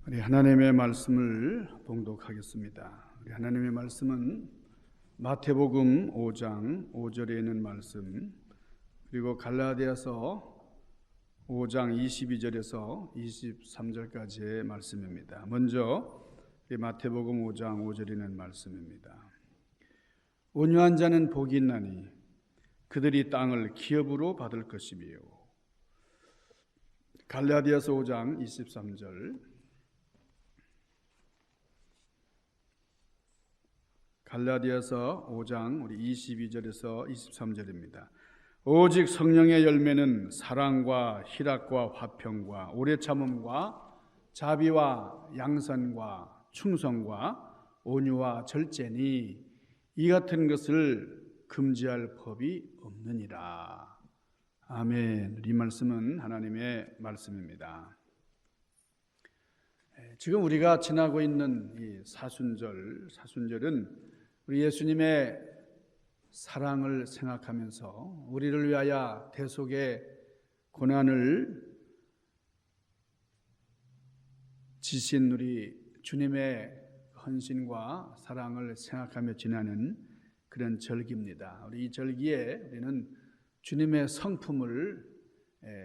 우리 하나님의 말씀을 봉독하겠습니다. 우리 하나님의 말씀은 마태복음 5장 5절에 있는 말씀, 그리고 갈라디아서 5장 22절에서 23절까지의 말씀입니다. 먼저 마태복음 5장 5절에 있는 말씀입니다. 온유한 자는 복이 있나니 그들이 땅을 기업으로 받을 것이며. 갈라디아서 5장 23절, 갈라디아서 5장 우리 22절에서 23절입니다. 오직 성령의 열매는 사랑과 희락과 화평과 오래 참음과 자비와 양선과 충성과 온유와 절제니 이 같은 것을 금지할 법이 없느니라. 아멘. 이 말씀은 하나님의 말씀입니다. 지금 우리가 지나고 있는 이 사순절은 우리 예수님의 사랑을 생각하면서 우리를 위하여 대속의 고난을 지신 우리 주님의 헌신과 사랑을 생각하며 지나는 그런 절기입니다. 우리 이 절기에 우리는 주님의 성품을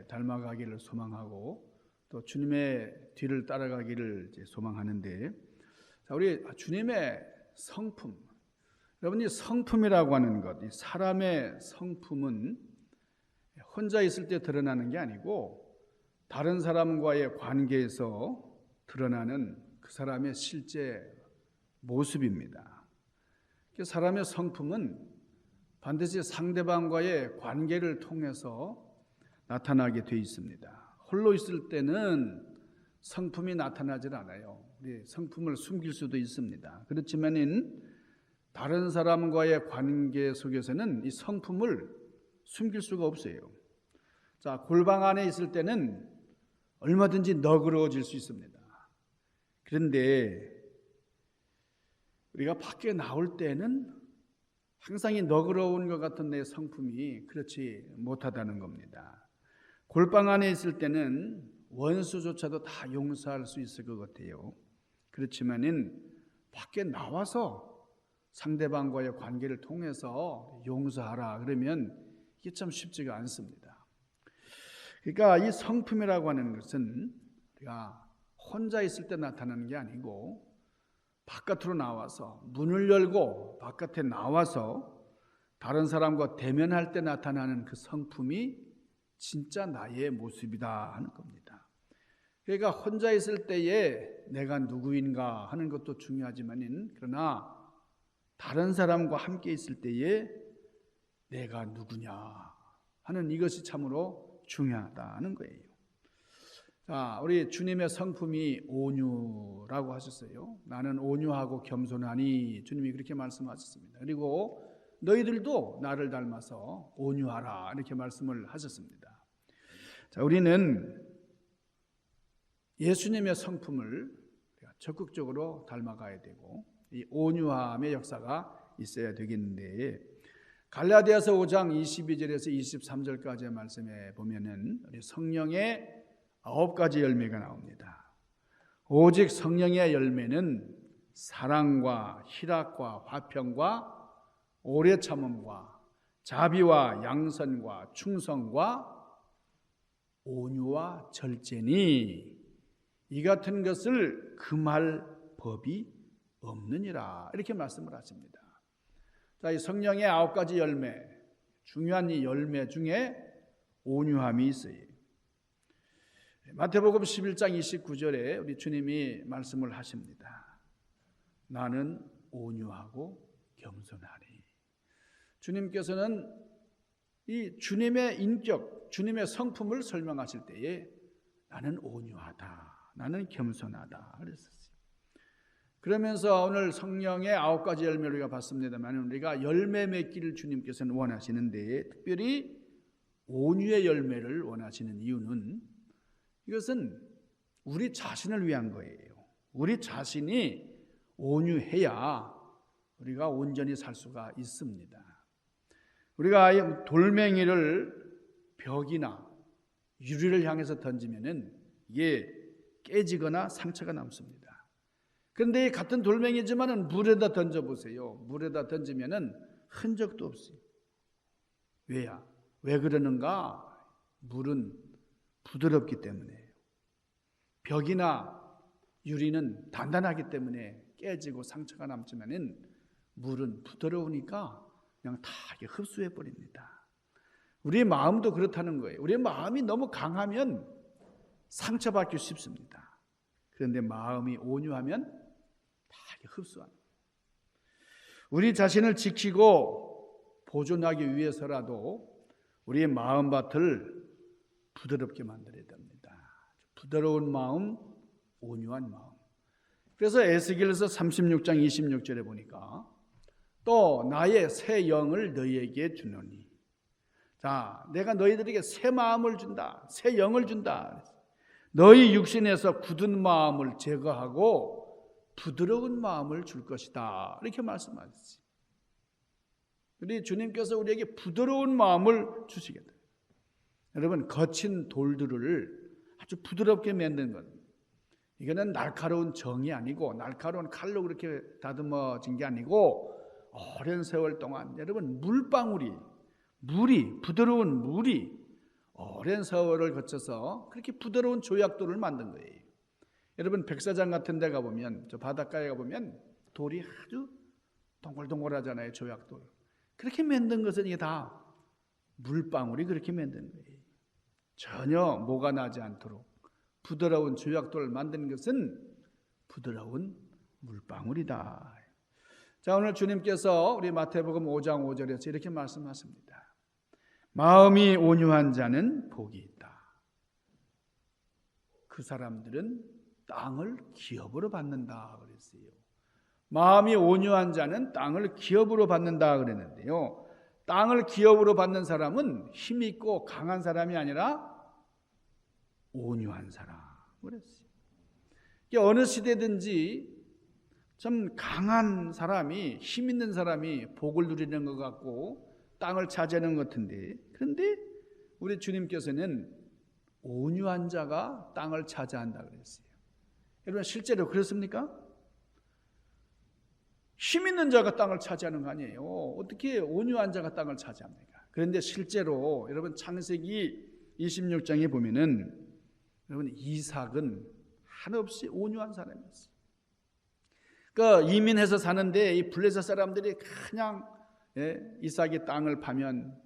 닮아가기를 소망하고 또 주님의 뒤를 따라가기를 소망하는데, 우리 주님의 성품, 여러분, 이 성품이라고 하는 것, 이 사람의 성품은 혼자 있을 때 드러나는 게 아니고 다른 사람과의 관계에서 드러나는 그 사람의 실제 모습입니다. 사람의 성품은 반드시 상대방과의 관계를 통해서 나타나게 되어 있습니다. 홀로 있을 때는 성품이 나타나질 않아요. 성품을 숨길 수도 있습니다. 그렇지만 다른 사람과의 관계 속에서는 이 성품을 숨길 수가 없어요. 자, 골방 안에 있을 때는 얼마든지 너그러워질 수 있습니다. 그런데 우리가 밖에 나올 때는 항상 이 너그러운 것 같은 내 성품이 그렇지 못하다는 겁니다. 골방 안에 있을 때는 원수조차도 다 용서할 수 있을 것 같아요. 그렇지만은 밖에 나와서 상대방과의 관계를 통해서 용서하라 그러면 이게 참 쉽지가 않습니다. 그러니까 이 성품이라고 하는 것은 우리가 혼자 있을 때 나타나는 게 아니고 바깥으로 나와서 문을 열고 바깥에 나와서 다른 사람과 대면할 때 나타나는 그 성품이 진짜 나의 모습이다 하는 겁니다. 그러니까 혼자 있을 때에 내가 누구인가 하는 것도 중요하지만, 그러나 다른 사람과 함께 있을 때에 내가 누구냐 하는 이것이 참으로 중요하다는 거예요. 자, 우리 주님의 성품이 온유라고 하셨어요. 나는 온유하고 겸손하니, 주님이 그렇게 말씀하셨습니다. 그리고 너희들도 나를 닮아서 온유하라 이렇게 말씀을 하셨습니다. 자, 우리는 예수님의 성품을 적극적으로 닮아가야 되고 이 온유함의 역사가 있어야 되겠는데, 갈라디아서 5장 22절에서 23절까지의 말씀에 보면은 성령의 9가지 열매가 나옵니다. 오직 성령의 열매는 사랑과 희락과 화평과 오래 참음과 자비와 양선과 충성과 온유와 절제니 이 같은 것을 금할 법이 없느니라 이렇게 말씀을 하십니다. 자, 이 성령의 9가지 열매, 중요한 이 열매 중에 온유함이 있어요. 마태복음 11장 29절에 우리 주님이 말씀을 하십니다. 나는 온유하고 겸손하니. 주님께서는 이 주님의 인격, 주님의 성품을 설명하실 때에 나는 온유하다, 나는 겸손하다 그랬었어요. 그러면서 오늘 성령의 9가지 열매를 우리가 봤습니다만, 우리가 열매 맺기를 주님께서는 원하시는데 특별히 온유의 열매를 원하시는 이유는, 이것은 우리 자신을 위한 거예요. 우리 자신이 온유해야 우리가 온전히 살 수가 있습니다. 우리가 돌멩이를 벽이나 유리를 향해서 던지면은 이게 깨지거나 상처가 남습니다. 그런데 이 같은 돌멩이지만은 물에다 던져보세요. 물에다 던지면은 흔적도 없어요. 왜야? 왜 그러는가? 물은 부드럽기 때문에요. 벽이나 유리는 단단하기 때문에 깨지고 상처가 남지만은 물은 부드러우니까 그냥 다 흡수해 버립니다. 우리의 마음도 그렇다는 거예요. 우리의 마음이 너무 강하면 상처받기 쉽습니다. 그런데 마음이 온유하면 다 흡수합니다. 우리 자신을 지키고 보존하기 위해서라도 우리의 마음밭을 부드럽게 만들어야 됩니다. 부드러운 마음, 온유한 마음. 그래서 에스겔서 36장 26절에 보니까 또 나의 새 영을 너희에게 주노니, 자, 내가 너희들에게 새 마음을 준다, 새 영을 준다. 너희 육신에서 굳은 마음을 제거하고 부드러운 마음을 줄 것이다, 이렇게 말씀하셨어요. 우리 주님께서 우리에게 부드러운 마음을 주시겠다. 여러분, 거친 돌들을 아주 부드럽게 만드는 것, 이거는 날카로운 정이 아니고 날카로운 칼로 그렇게 다듬어진 게 아니고 오랜 세월 동안 여러분 물이 부드러운 물이 오랜 세월을 거쳐서 그렇게 부드러운 조약돌을 만든 거예요. 여러분, 백사장 같은 데 가보면, 저 바닷가에 가보면 돌이 아주 동글동글하잖아요. 조약돌. 그렇게 만든 것은 이게 다 물방울이 그렇게 만든 거예요. 전혀 모가 나지 않도록 부드러운 조약돌을 만든 것은 부드러운 물방울이다. 자, 오늘 주님께서 우리 마태복음 5장 5절에서 이렇게 말씀하십니다. 마음이 온유한 자는 복이 있다. 그 사람들은 땅을 기업으로 받는다 그랬어요. 마음이 온유한 자는 땅을 기업으로 받는다 그랬는데요. 땅을 기업으로 받는 사람은 힘있고 강한 사람이 아니라 온유한 사람 그랬어요. 어느 시대든지 좀 강한 사람이, 힘 있는 사람이 복을 누리는 것 같고 땅을 차지하는 것 같은데, 그런데 우리 주님께서는 온유한 자가 땅을 차지한다 그랬어요. 여러분, 실제로 그렇습니까? 힘 있는 자가 땅을 차지하는 거 아니에요. 어떻게 온유한 자가 땅을 차지합니까? 그런데 실제로 여러분, 창세기 26장에 보면은 여러분, 이삭은 한없이 온유한 사람이었어요. 그러니까 이민해서 사는데 이 블레셋 사람들이 그냥 이삭이 땅을 파면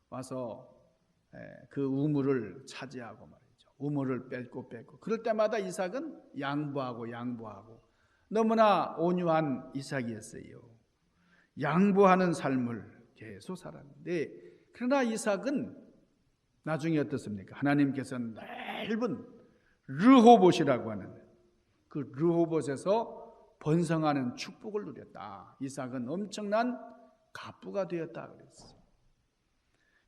와서 그 우물을 차지하고 말이죠. 우물을 뺏고 그럴 때마다 이삭은 양보하고 너무나 온유한 이삭이었어요. 양보하는 삶을 계속 살았는데, 그러나 이삭은 나중에 어떻습니까? 하나님께서는 넓은 르호봇이라고 하는 그 르호봇에서 번성하는 축복을 누렸다. 이삭은 엄청난 갑부가 되었다 그랬어요.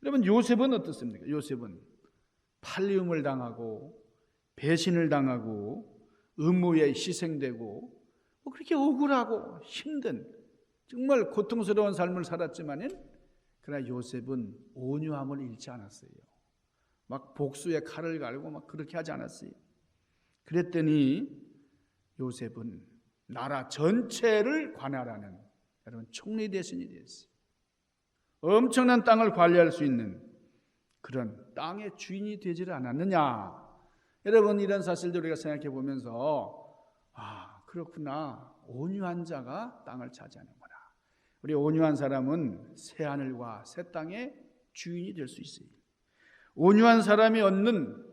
여러분, 요셉은 어떻습니까? 요셉은 팔리움을 당하고 배신을 당하고 음모에 희생되고 그렇게 억울하고 힘든 정말 고통스러운 삶을 살았지만은, 그러나 요셉은 온유함을 잃지 않았어요. 막 복수의 칼을 갈고 막 그렇게 하지 않았어요. 그랬더니 요셉은 나라 전체를 관할하는, 여러분, 총리 대신이 됐어요. 엄청난 땅을 관리할 수 있는 그런 땅의 주인이 되지를 않았느냐. 여러분, 이런 사실들 우리가 생각해 보면서 그렇구나, 온유한 자가 땅을 차지하는구나. 우리 온유한 사람은 새 하늘과 새 땅의 주인이 될 수 있어요. 온유한 사람이 얻는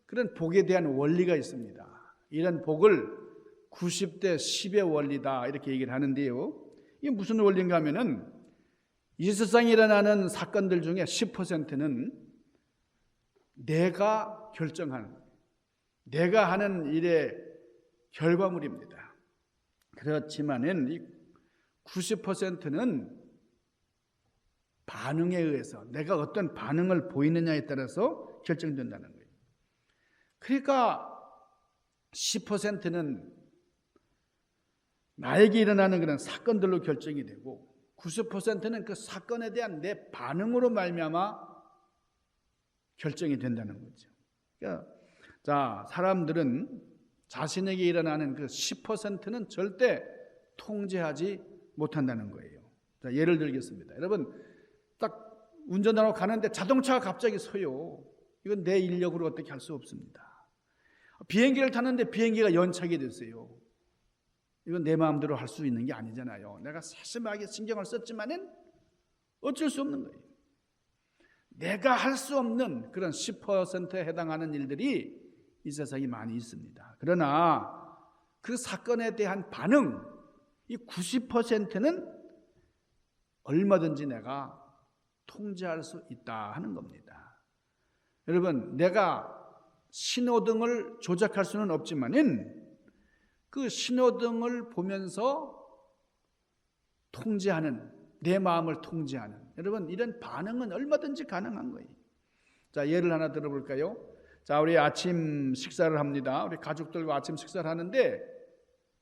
그런 복에 대한 원리가 있습니다. 이런 복을 90대 10의 원리다 이렇게 얘기를 하는데요. 이게 무슨 원리인가 하면은, 이 세상에 일어나는 사건들 중에 10%는 내가 결정하는, 내가 하는 일의 결과물입니다. 그렇지만은 이 90%는 반응에 의해서, 내가 어떤 반응을 보이느냐에 따라서 결정된다는 거예요. 그러니까 10%는 나에게 일어나는 그런 사건들로 결정이 되고 90%는 그 사건에 대한 내 반응으로 말미암아 결정이 된다는 거죠. 그러니까 자, 사람들은 자신에게 일어나는 그 10%는 절대 통제하지 못한다는 거예요. 자, 예를 들겠습니다. 여러분, 딱 운전하러 가는데 자동차가 갑자기 서요. 이건 내 인력으로 어떻게 할 수 없습니다. 비행기를 탔는데 비행기가 연착이 됐어요. 이건 내 마음대로 할 수 있는 게 아니잖아요. 내가 세심하게 신경을 썼지만은 어쩔 수 없는 거예요. 내가 할 수 없는 그런 10%에 해당하는 일들이 이 세상에 많이 있습니다. 그러나 그 사건에 대한 반응, 이 90%는 얼마든지 내가 통제할 수 있다 하는 겁니다. 여러분, 내가 신호등을 조작할 수는 없지만은 그 신호등을 보면서 통제하는, 내 마음을 통제하는, 여러분, 이런 반응은 얼마든지 가능한 거예요. 자, 예를 하나 들어볼까요? 자, 우리 아침 식사를 합니다. 우리 가족들과 아침 식사를 하는데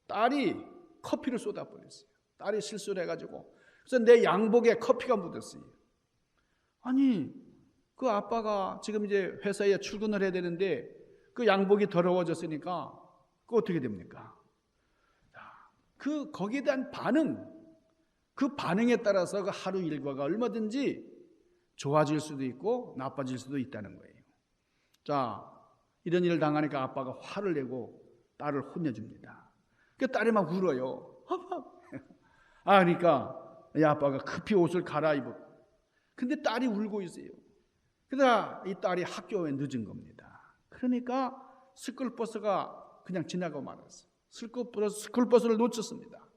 딸이 커피를 쏟아버렸어요. 딸이 실수를 해가지고. 그래서 내 양복에 커피가 묻었어요. 아니, 그 아빠가 지금 이제 회사에 출근을 해야 되는데 그 양복이 더러워졌으니까 그 어떻게 됩니까? 거기에 대한 반응, 그 반응에 따라서 그 하루 일과가 얼마든지 좋아질 수도 있고 나빠질 수도 있다는 거예요. 자, 이런 일을 당하니까 아빠가 화를 내고 딸을 혼내줍니다. 그 딸이 막 울어요. 그러니까 이 아빠가 급히 옷을 갈아입어. 근데 딸이 울고 있어요. 그러다 이 딸이 학교에 늦은 겁니다. 그러니까 스쿨버스가 그냥 지나고 말았어요. 스쿨버스를 놓쳤습니다.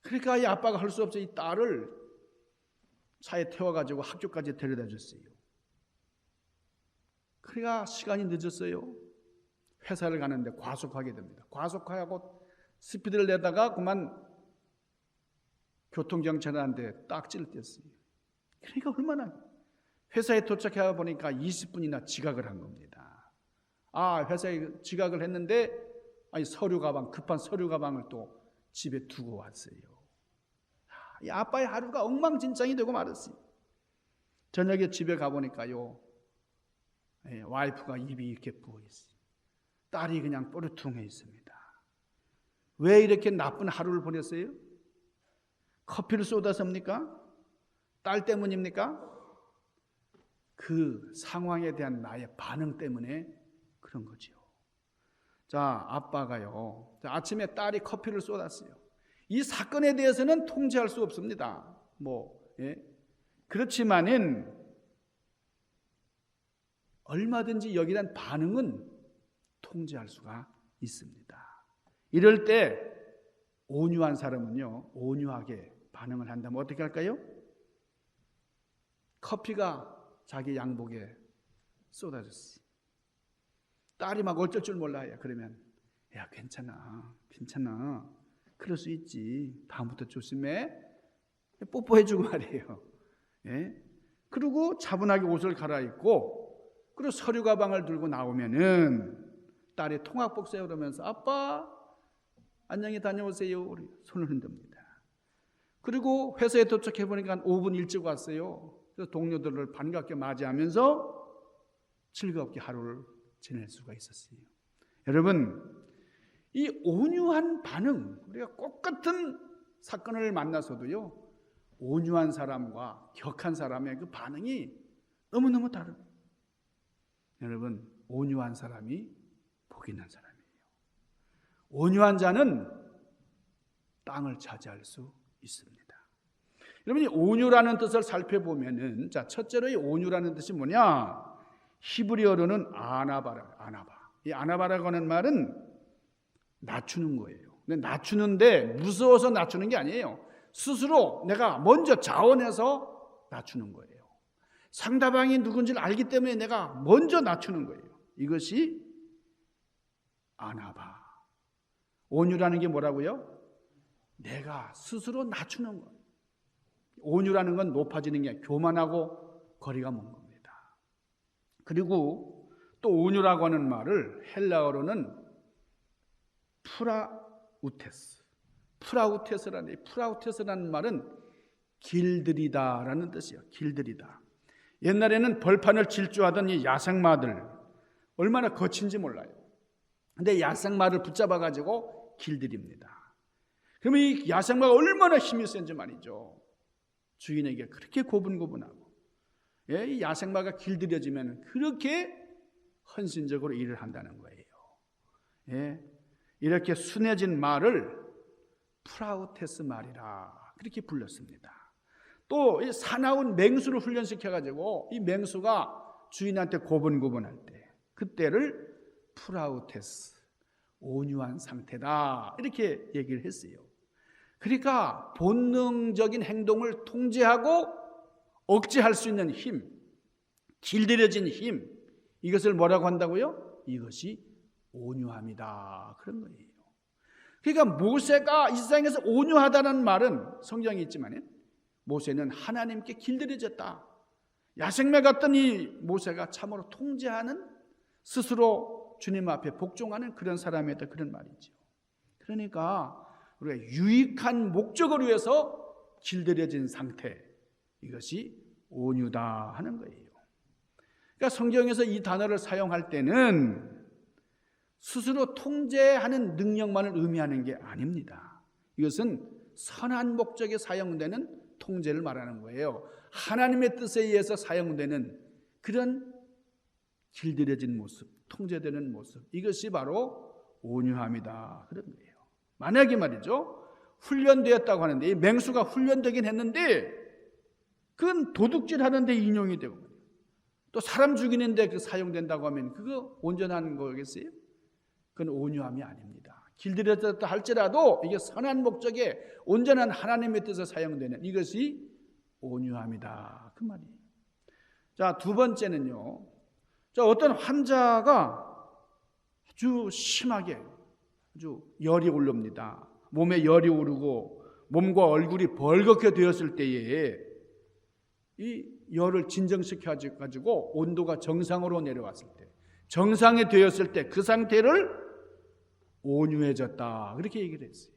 그러니까 이 아빠가 할 수 없어 이 딸을 차에 태워가지고 학교까지 데려다 줬어요. 그러니까 시간이 늦었어요. 회사를 가는데 과속하게 됩니다. 과속하고 스피드를 내다가 그만 교통경찰한테 딱지를 뗐어요. 그러니까 얼마나 회사에 도착해 보니까 20분이나 지각을 한 겁니다. 회사에 지각을 했는데 서류 가방, 급한 서류 가방을 또 집에 두고 왔어요. 이 아빠의 하루가 엉망진창이 되고 말았어요. 저녁에 집에 가보니까요, 와이프가 입이 이렇게 부어있어요. 딸이 그냥 뽀르퉁해 있습니다. 왜 이렇게 나쁜 하루를 보냈어요? 커피를 쏟아서입니까? 딸 때문입니까? 그 상황에 대한 나의 반응 때문에 그런 거죠. 자, 아빠가요, 아침에 딸이 커피를 쏟았어요. 이 사건에 대해서는 통제할 수 없습니다. 그렇지만은 얼마든지 여기에 대한 반응은 통제할 수가 있습니다. 이럴 때 온유한 사람은요, 온유하게 반응을 한다면 어떻게 할까요? 커피가 자기 양복에 쏟아졌어. 딸이 막 어쩔 줄 몰라요. 그러면 야, 괜찮아. 그럴 수 있지. 다음부터 조심해. 뽀뽀해주고 말이에요. 그리고 차분하게 옷을 갈아입고, 그리고 서류 가방을 들고 나오면은 딸이 통학복 세우면서 아빠 안녕히 다녀오세요. 우리 손을 흔듭니다. 그리고 회사에 도착해 보니까 한 5분 일찍 왔어요. 그래서 동료들을 반갑게 맞이하면서 즐겁게 하루를 지낼 수가 있었어요. 여러분, 이 온유한 반응, 우리가 똑같은 사건을 만나서도요, 온유한 사람과 격한 사람의 그 반응이 너무너무 다릅니다. 여러분, 온유한 사람이 복 있는 사람이에요. 온유한 자는 땅을 차지할 수 있습니다. 여러분이 온유라는 뜻을 살펴보면은, 자, 첫째로 이 온유라는 뜻이 뭐냐? 히브리어로는 아나바. 이 아나바라고 하는 말은 낮추는 거예요. 근데 낮추는데 무서워서 낮추는 게 아니에요. 스스로 내가 먼저 자원해서 낮추는 거예요. 상대방이 누군지를 알기 때문에 내가 먼저 낮추는 거예요. 이것이 아나바. 온유라는 게 뭐라고요? 내가 스스로 낮추는 거예요. 온유라는 건 높아지는 게 교만하고 거리가 먼 겁니다. 그리고 또 온유라고 하는 말을 헬라어로는 프라우테스라는 말은 길들이다라는 뜻이에요. 길들이다. 옛날에는 벌판을 질주하던 이 야생마들 얼마나 거친지 몰라요. 근데 야생마를 붙잡아 가지고 길들입니다. 그러면 이 야생마가 얼마나 힘이 센지 말이죠. 주인에게 그렇게 고분고분하고, 이 야생마가 길들여지면 그렇게 헌신적으로 일을 한다는 거예요. 이렇게 순해진 말을 프라우테스 말이라 그렇게 불렀습니다. 또 이 사나운 맹수를 훈련시켜 가지고 이 맹수가 주인한테 고분고분할 때 그때를 프라우테스, 온유한 상태다 이렇게 얘기를 했어요. 그러니까 본능적인 행동을 통제하고 억제할 수 있는 힘, 길들여진 힘, 이것을 뭐라고 한다고요? 이것이 온유함이다 그런 거예요. 그러니까 모세가 이 세상에서 온유하다는 말은 성경에 있지만 모세는 하나님께 길들여졌다. 야생마 같던 이 모세가 참으로 통제하는, 스스로 주님 앞에 복종하는 그런 사람이었다 그런 말이죠. 그러니까 우리가 유익한 목적을 위해서 길들여진 상태, 이것이 온유다 하는 거예요. 그러니까 성경에서 이 단어를 사용할 때는 스스로 통제하는 능력만을 의미하는 게 아닙니다. 이것은 선한 목적에 사용되는 통제를 말하는 거예요. 하나님의 뜻에 의해서 사용되는 그런 길들여진 모습, 통제되는 모습, 이것이 바로 온유함이다 그런 거예요. 만약에 말이죠, 훈련되었다고 하는데 이 맹수가 훈련되긴 했는데 그건 도둑질하는 데 인용이 되고 또 사람 죽이는 데 사용된다고 하면 그거 온전한 거겠어요? 그건 온유함이 아닙니다. 길들여졌다 할지라도 이게 선한 목적에 온전한 하나님의 뜻에 사용되는 이것이 온유함이다 그 말이에요. 자, 두 번째는요, 자, 어떤 환자가 아주 심하게 아주 열이 오릅니다. 몸에 열이 오르고 몸과 얼굴이 벌겋게 되었을 때에 이 열을 진정시켜 가지고 온도가 정상으로 내려왔을 때, 정상이 되었을 때 그 상태를 온유해졌다 그렇게 얘기를 했어요.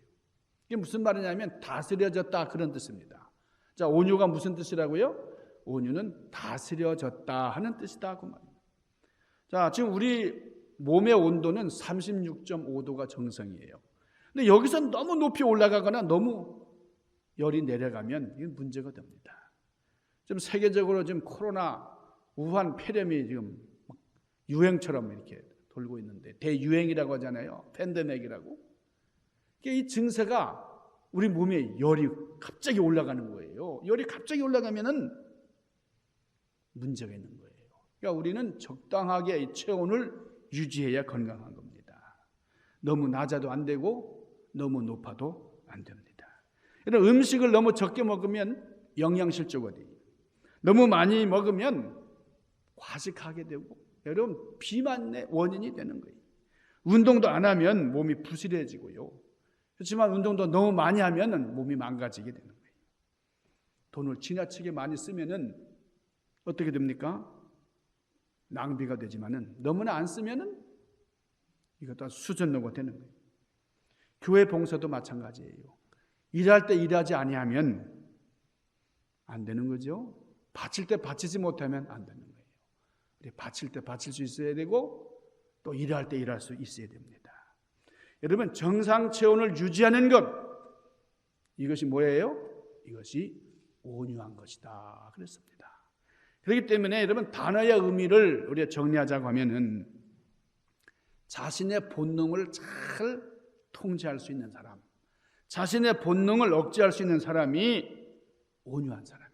이게 무슨 말이냐면 다스려졌다 그런 뜻입니다. 자, 온유가 무슨 뜻이라고요? 온유는 다스려졌다 하는 뜻이다 그 말입니다. 자, 지금 우리 몸의 온도는 36.5도가 정상이에요. 근데 여기서 너무 높이 올라가거나 너무 열이 내려가면 이건 문제가 됩니다. 지금 세계적으로 지금 코로나 우한 폐렴이 지금 유행처럼 이렇게 돌고 있는데, 대유행이라고 하잖아요. 팬데믹이라고. 이 증세가 우리 몸에 열이 갑자기 올라가는 거예요. 열이 갑자기 올라가면은 문제가 있는 거예요. 그러니까 우리는 적당하게 이 체온을 유지해야 건강한 겁니다. 너무 낮아도 안 되고 너무 높아도 안 됩니다. 이런 음식을 너무 적게 먹으면 영양실조가 돼요. 너무 많이 먹으면 과식하게 되고, 여러분, 비만의 원인이 되는 거예요. 운동도 안 하면 몸이 부실해지고요. 그렇지만 운동도 너무 많이 하면 몸이 망가지게 되는 거예요. 돈을 지나치게 많이 쓰면은 어떻게 됩니까? 낭비가 되지만은 너무나 안 쓰면은 이것도 수전노가 되는 거예요. 교회 봉사도 마찬가지예요. 일할 때 일하지 아니하면 안 되는 거죠. 바칠 때 바치지 못하면 안 되는 거예요. 바칠 때 바칠 수 있어야 되고 또 일할 때 일할 수 있어야 됩니다. 여러분, 정상 체온을 유지하는 것, 이것이 뭐예요? 이것이 온유한 것이다 그랬습니다. 그렇기 때문에 여러분, 단어의 의미를 우리가 정리하자고 하면은 자신의 본능을 잘 통제할 수 있는 사람, 자신의 본능을 억제할 수 있는 사람이 온유한 사람이에요.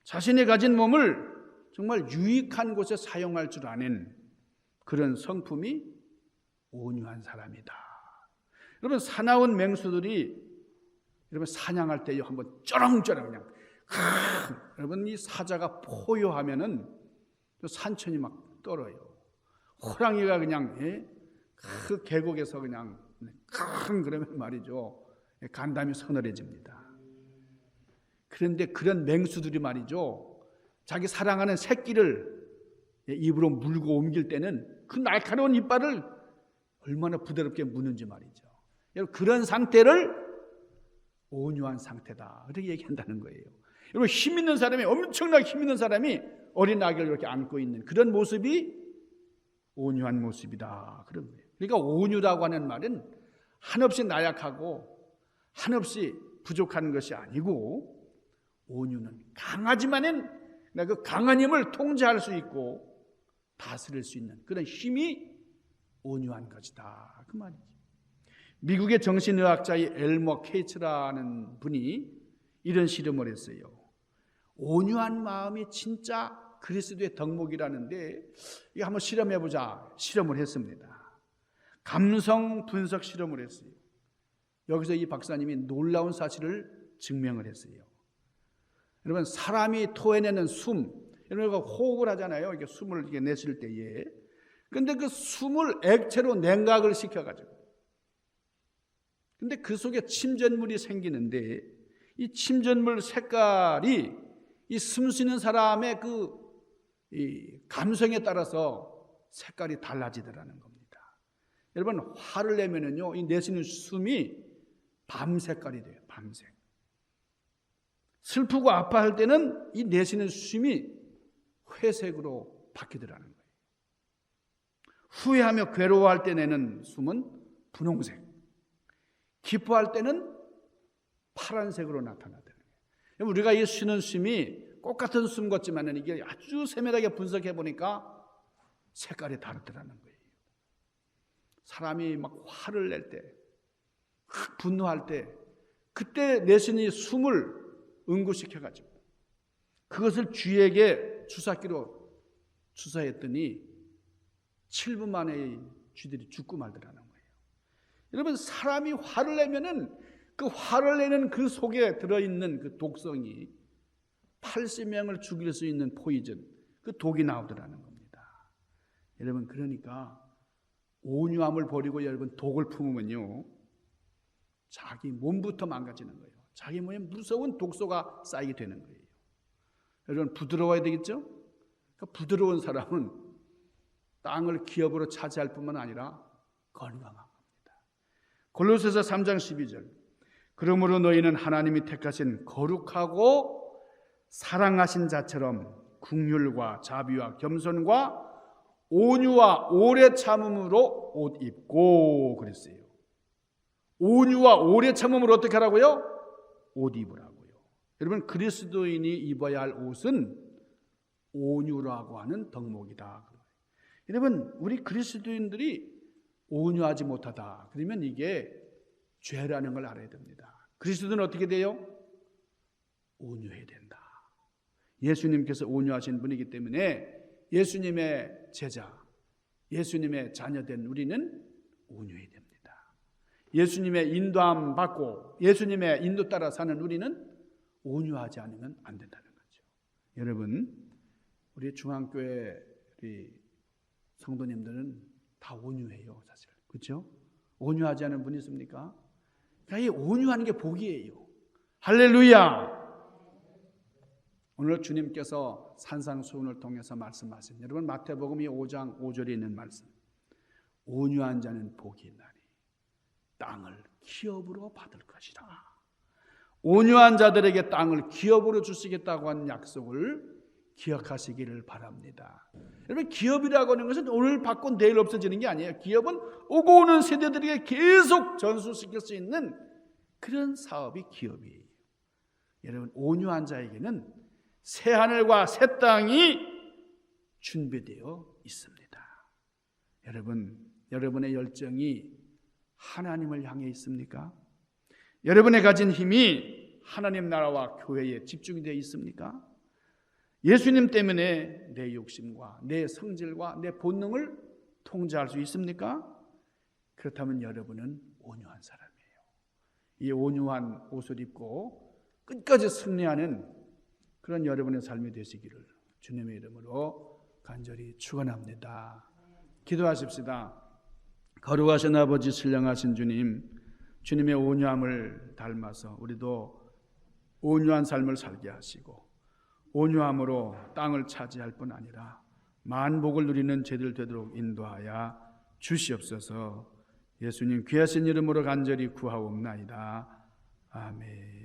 자신이 가진 몸을 정말 유익한 곳에 사용할 줄 아는 그런 성품이 온유한 사람이다. 여러분, 사나운 맹수들이 여러분 사냥할 때 한번 쩌렁쩌렁 그냥 여러분, 이 사자가 포효하면은 산천이 막 떨어요. 호랑이가 그냥 그 계곡에서 그냥 그러면 말이죠, 간담이 서늘해집니다. 그런데 그런 맹수들이 말이죠, 자기 사랑하는 새끼를 입으로 물고 옮길 때는 그 날카로운 이빨을 얼마나 부드럽게 무는지 말이죠. 여러분, 그런 상태를 온유한 상태다 이렇게 얘기한다는 거예요. 여러분, 힘 있는 사람이, 엄청나게 힘 있는 사람이 어린 아기를 이렇게 안고 있는 그런 모습이 온유한 모습이다. 그런 거예요. 그러니까 온유라고 하는 말은 한없이 나약하고 한없이 부족한 것이 아니고, 온유는 강하지만은 그 강한 힘을 통제할 수 있고 다스릴 수 있는 그런 힘이 온유한 것이다. 그 말이죠. 미국의 정신의학자의 엘머 케이츠라는 분이 이런 실험을 했어요. 온유한 마음이 진짜 그리스도의 덕목이라는데, 이거 한번 실험해보자. 실험을 했습니다. 감성 분석 실험을 했어요. 여기서 이 박사님이 놀라운 사실을 증명을 했어요. 여러분, 사람이 토해내는 숨, 여러분 호흡을 하잖아요. 이게 숨을 이렇게 내쉴 때에. 근데 그 숨을 액체로 냉각을 시켜가지고, 근데 그 속에 침전물이 생기는데, 이 침전물 색깔이 이 숨 쉬는 사람의 이 감성에 따라서 색깔이 달라지더라는 겁니다. 여러분, 화를 내면은요, 이 내쉬는 숨이 밤 색깔이 돼요. 밤색. 슬프고 아파할 때는 이 내쉬는 숨이 회색으로 바뀌더라는 거예요. 후회하며 괴로워할 때 내는 숨은 분홍색, 기뻐할 때는 파란색으로 나타나더라는 거예요. 우리가 이 쉬는 숨이 똑같은 숨 같지만은 이게 아주 세밀하게 분석해 보니까 색깔이 다르더라는 거예요. 사람이 막 화를 낼 때, 분노할 때, 그때 내쉬는 숨을 응고시켜가지고 그것을 쥐에게 주사기로 주사했더니 7분 만에 쥐들이 죽고 말더라는 거예요. 여러분, 사람이 화를 내면은 그 화를 내는 그 속에 들어있는 그 독성이 80명을 죽일 수 있는 포이즌, 그 독이 나오더라는 겁니다. 여러분, 그러니까 온유함을 버리고 여러분 독을 품으면요, 자기 몸부터 망가지는 거예요. 자기 몸에 무서운 독소가 쌓이게 되는 거예요. 여러분, 부드러워야 되겠죠? 그러니까 부드러운 사람은 땅을 기업으로 차지할 뿐만 아니라 건강한 겁니다. 골로새서 3장 12절. 그러므로 너희는 하나님이 택하신 거룩하고 사랑하신 자처럼 긍휼과 자비와 겸손과 온유와 오래 참음으로 옷 입고 그랬어요. 온유와 오래 참음을 어떻게 하라고요? 옷 입으라고요. 여러분, 그리스도인이 입어야 할 옷은 온유라고 하는 덕목이다. 여러분, 우리 그리스도인들이 온유하지 못하다, 그러면 이게 죄라는 걸 알아야 됩니다. 그리스도는 어떻게 돼요? 온유해야 된다. 예수님께서 온유하신 분이기 때문에 예수님의 제자, 예수님의 자녀된 우리는 온유해야 됩니다. 예수님의 인도함 받고 예수님의 인도 따라 사는 우리는 온유하지 않으면 안 된다는 거죠. 여러분, 우리 중앙교회 우리 성도님들은 다 온유해요, 사실. 그렇죠? 온유하지 않은 분이 있습니까? 그러니까 이 온유하는 게 복이에요. 할렐루야! 오늘 주님께서 산상수훈을 통해서 말씀하신, 여러분 마태복음 5장 5절에 있는 말씀, 온유한 자는 복이 있나니 땅을 기업으로 받을 것이다. 온유한 자들에게 땅을 기업으로 주시겠다고 한 약속을 기억하시기를 바랍니다. 여러분, 기업이라고 하는 것은 오늘 받고 내일 없어지는 게 아니에요. 기업은 오고 오는 세대들에게 계속 전수시킬 수 있는 그런 사업이 기업이에요. 여러분, 온유한 자에게는 새 하늘과 새 땅이 준비되어 있습니다. 여러분, 여러분의 열정이 하나님을 향해 있습니까? 여러분의 가진 힘이 하나님 나라와 교회에 집중이 되어 있습니까? 예수님 때문에 내 욕심과 내 성질과 내 본능을 통제할 수 있습니까? 그렇다면 여러분은 온유한 사람이에요. 이 온유한 옷을 입고 끝까지 승리하는 그런 여러분의 삶이 되시기를 주님의 이름으로 간절히 축원합니다. 기도하십시다. 거룩하신 아버지, 신령하신 주님, 주님의 온유함을 닮아서 우리도 온유한 삶을 살게 하시고 온유함으로 땅을 차지할 뿐 아니라 만복을 누리는 제들 되도록 인도하여 주시옵소서. 예수님 귀하신 이름으로 간절히 구하옵나이다. 아멘.